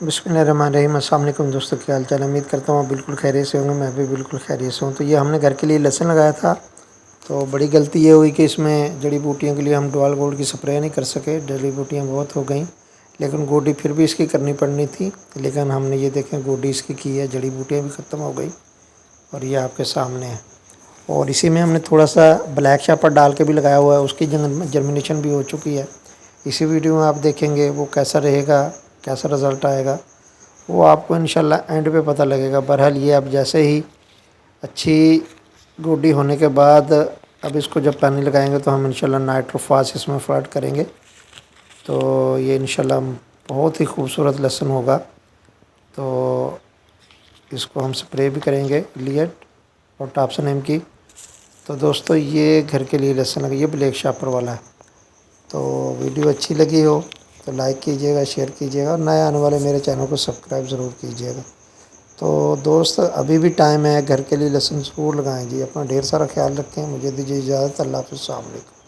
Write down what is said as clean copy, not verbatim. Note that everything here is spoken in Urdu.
بسم اللہ الرحمن الرحیم۔ السلام علیکم دوستوں، کیا حال چال؟ امید کرتا ہوں آپ بالکل خیریت سے ہوں گے۔ میں بھی بالکل خیریت سے ہوں۔ تو یہ ہم نے گھر کے لیے لہسن لگایا تھا، تو بڑی غلطی یہ ہوئی کہ اس میں جڑی بوٹیوں کے لیے ہم ڈوال گولڈ کی سپرے نہیں کر سکے، جڑی بوٹیاں بہت ہو گئیں، لیکن گوڈی پھر بھی اس کی کرنی پڑنی تھی۔ لیکن ہم نے یہ دیکھیں گوڈی اس کی ہے، جڑی بوٹیاں بھی ختم ہو گئی، اور یہ آپ کے سامنے ہے۔ اور اسی میں ہم نے تھوڑا سا بلیک شاپر ڈال کے بھی لگایا ہوا ہے، اس کی جرمینیشن بھی ہو چکی ہے۔ اسی ویڈیو میں آپ دیکھیں گے وہ کیسا رہے گا، کیسا رزلٹ آئے گا، وہ آپ کو انشاءاللہ اینڈ پہ پتہ لگے گا۔ بہرحال یہ اب جیسے ہی اچھی گوڈی ہونے کے بعد اب اس کو جب پانی لگائیں گے تو ہم انشاءاللہ نائٹروفاس اس میں فلڈ کریں گے، تو یہ انشاءاللہ بہت ہی خوبصورت لہسن ہوگا۔ تو اس کو ہم سپرے بھی کریں گے لیٹ اور ٹاپسن ایم کی۔ تو دوستو یہ گھر کے لیے لہسن لگا، یہ بلیک شاپر والا ہے۔ تو ویڈیو اچھی لگی ہو تو لائک کیجیے گا، شیئر کیجیے گا، اور نئے آنے والے میرے چینل کو سبسکرائب ضرور کیجیے گا۔ تو دوست ابھی بھی ٹائم ہے، گھر کے لیے لہسن ضرور لگائیں جی۔ اپنا ڈھیر سارا خیال رکھیں، مجھے دیجیے اجازت۔ اللہ حافظ، السلام علیکم۔